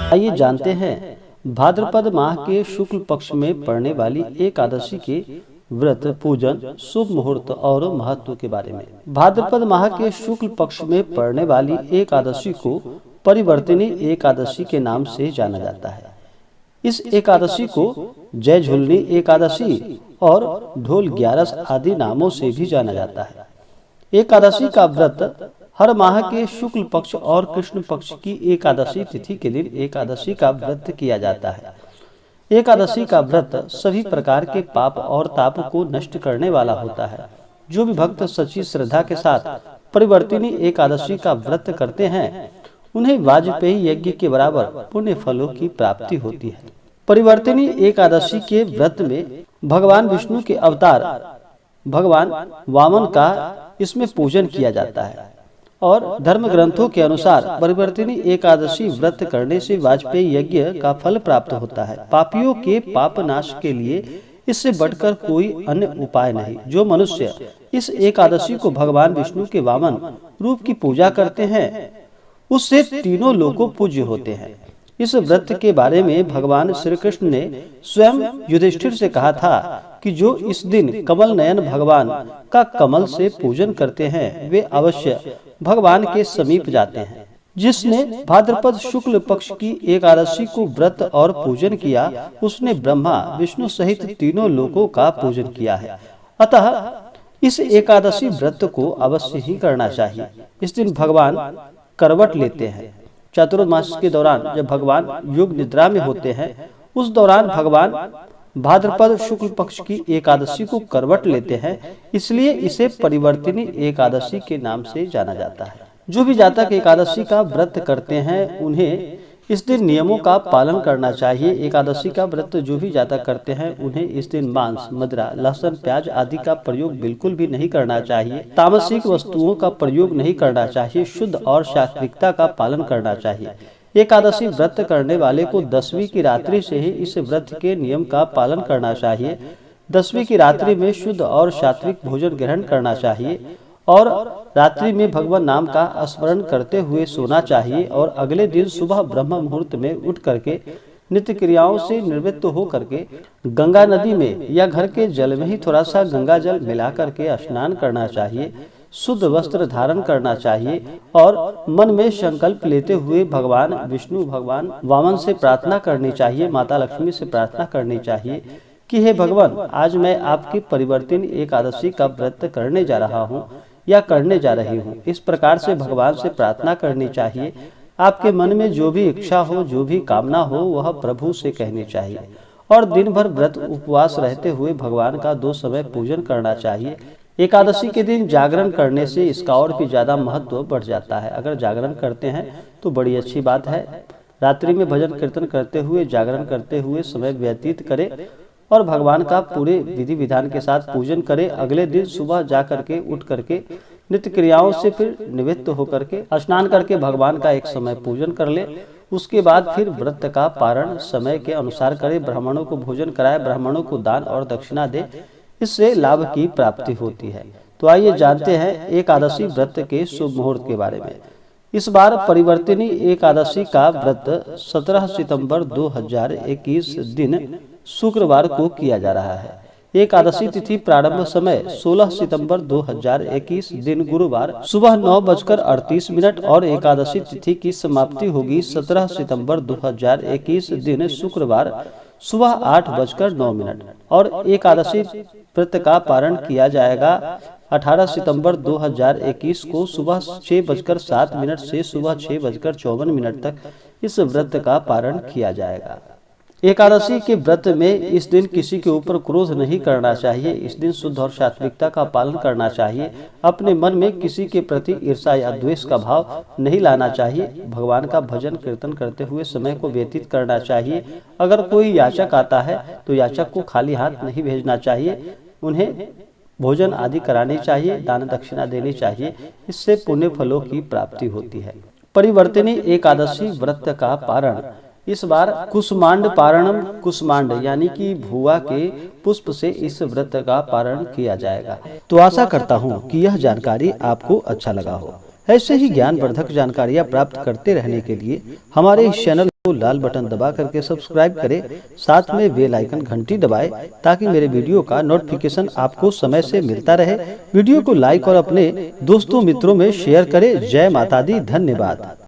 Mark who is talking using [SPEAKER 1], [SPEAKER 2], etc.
[SPEAKER 1] आइए जानते हैं भाद्रपद माह के शुक्ल पक्ष में पड़ने वाली एकादशी के व्रत, पूजन, शुभ मुहूर्त और महत्व के बारे में। भाद्रपद माह के शुक्ल पक्ष में पड़ने वाली एकादशी को परिवर्तिनी एकादशी के नाम से जाना जाता है। इस एकादशी को जय झूलनी एकादशी और ढोल 11 आदि नामों से भी जाना जाता है। एकादशी का व्रत हर माह के शुक्ल पक्ष और कृष्ण पक्ष की एकादशी तिथि के दिन एकादशी का व्रत किया जाता है। एकादशी का व्रत सभी प्रकार के पाप और ताप को नष्ट करने वाला होता है। जो भी भक्त सच्ची श्रद्धा के साथ परिवर्तिनी एकादशी का व्रत करते हैं, उन्हें वाजपेयी यज्ञ के बराबर पुण्य फलों की प्राप्ति होती है। परिवर्तिनी एकादशी के व्रत में भगवान विष्णु के अवतार भगवान वामन का इसमें पूजन किया जाता है और धर्म ग्रंथों के अनुसार परिवर्तिनी एकादशी व्रत करने से वाजपेयी यज्ञ का फल प्राप्त होता है। पापियों के पाप नाश के लिए इससे बढ़कर कोई अन्य उपाय नहीं। जो मनुष्य इस एकादशी को भगवान विष्णु के वामन रूप की पूजा करते हैं, उससे तीनों लोग पूज्य होते हैं। इस व्रत के बारे में भगवान श्री कृष्ण ने स्वयं युधिष्ठिर से कहा था कि जो इस दिन कमल नयन भगवान का कमल से पूजन करते हैं, वे अवश्य भगवान के समीप जाते हैं। जिसने भाद्रपद शुक्ल पक्ष की एकादशी को व्रत और पूजन किया, उसने ब्रह्मा विष्णु सहित तीनों लोकों का पूजन किया है। अतः इस एकादशी व्रत को अवश्य ही करना चाहिए। इस दिन भगवान करवट लेते हैं। चातुर्मास के दौरान जब भगवान योग निद्रा में होते हैं, उस दौरान भगवान भाद्रपद शुक्ल पक्ष की एकादशी को करवट लेते हैं, इसलिए इसे परिवर्तिनी एकादशी के नाम से जाना जाता है। जो भी जातक एकादशी का व्रत करते हैं, उन्हें इस दिन नियमों का पालन करना चाहिए। एकादशी का व्रत जो भी जातक करते हैं, उन्हें इस दिन मांस, मदिरा, लहसुन, प्याज आदि का प्रयोग बिल्कुल भी नहीं करना चाहिए। तामसिक वस्तुओं का प्रयोग नहीं करना चाहिए। शुद्ध और सात्विकता का पालन करना चाहिए। एकादशी व्रत करने वाले को 10वीं की रात्रि से ही इस व्रत के नियम का पालन करना चाहिए। 10वीं की रात्रि में शुद्ध और सात्विक भोजन ग्रहण करना चाहिए और रात्रि में भगवान नाम का स्मरण करते हुए सोना चाहिए और अगले दिन सुबह ब्रह्म मुहूर्त में उठ करके नित्य क्रियाओं से निवृत्त हो करके गंगा नदी में या घर के जल में ही थोड़ा सा गंगा जल मिला करके स्नान करना चाहिए। शुद्ध वस्त्र धारण करना चाहिए और मन में संकल्प लेते हुए भगवान विष्णु, भगवान वामन से प्रार्थना करनी चाहिए। माता लक्ष्मी से प्रार्थना करनी चाहिए कि हे भगवान, आज मैं आपकी परिवर्तिनी एकादशी का व्रत करने जा रहा हूँ या करने जा रही हूँ। इस प्रकार से भगवान से प्रार्थना करनी चाहिए। आपके मन में जो भी इच्छा हो, जो भी कामना हो, वह प्रभु से कहनी चाहिए और दिन भर व्रत उपवास रहते हुए भगवान का 2 समय पूजन करना चाहिए। एकादशी के दिन जागरण करने से इसका और भी ज्यादा महत्व बढ़ जाता है। अगर जागरण करते हैं तो बड़ी अच्छी बात है। रात्रि में भजन कीर्तन करते हुए, जागरण करते हुए समय व्यतीत करें और भगवान का पूरे विधि विधान के साथ पूजन करें। अगले दिन सुबह जा करके उठ करके नित्य क्रियाओं से फिर निवृत्त होकर के स्नान करके भगवान का एक समय पूजन कर ले। उसके बाद फिर व्रत का पारण समय के अनुसार करे। ब्राह्मणों को भोजन कराए, ब्राह्मणों को दान और दक्षिणा दे, इससे लाभ की प्राप्ति होती है। तो आइए जानते हैं एकादशी व्रत के शुभ मुहूर्त के बारे में। इस बार परिवर्तिनी एकादशी का व्रत 17 सितंबर 2021 दिन शुक्रवार को किया जा रहा है। एकादशी तिथि प्रारंभ समय 16 सितंबर 2021 दिन गुरुवार सुबह 9:38 और एकादशी तिथि की समाप्ति होगी 17 सितंबर 2021 दिन शुक्रवार सुबह 8:09 और एकादशी व्रत का पारण किया जाएगा 18 सितंबर 2021 को सुबह 6:07 से सुबह 6:54 तक इस व्रत का पारण किया जाएगा। एकादशी के व्रत में इस दिन किसी के ऊपर क्रोध नहीं करना चाहिए। इस दिन शुद्ध और सात्विकता का पालन करना चाहिए। अपने मन में किसी के प्रति ईर्ष्या या द्वेष का भाव नहीं लाना चाहिए। भगवान का भजन कीर्तन करते हुए समय को व्यतीत करना चाहिए। अगर कोई याचक आता है तो याचक को खाली हाथ नहीं भेजना चाहिए। उन्हें भोजन आदि करानी चाहिए, दान दक्षिणा देनी चाहिए। इससे पुण्य फलों की प्राप्ति होती है। परिवर्तिनी एकादशी व्रत का पारण इस बार कुसुमांड पारणम, कुसुमांड यानी कि भुआ के पुष्प से इस व्रत का पारण किया जाएगा। तो आशा करता हूँ कि यह जानकारी आपको अच्छा लगा हो। ऐसे ही ज्ञानवर्धक जानकारियाँ प्राप्त करते रहने के लिए हमारे इस चैनल को लाल बटन दबा करके सब्सक्राइब करें, साथ में बेल आइकन घंटी दबाएं ताकि मेरे वीडियो का नोटिफिकेशन आपको समय से मिलता रहे। वीडियो को लाइक और अपने दोस्तों मित्रों में शेयर करें। जय माता दी। धन्यवाद।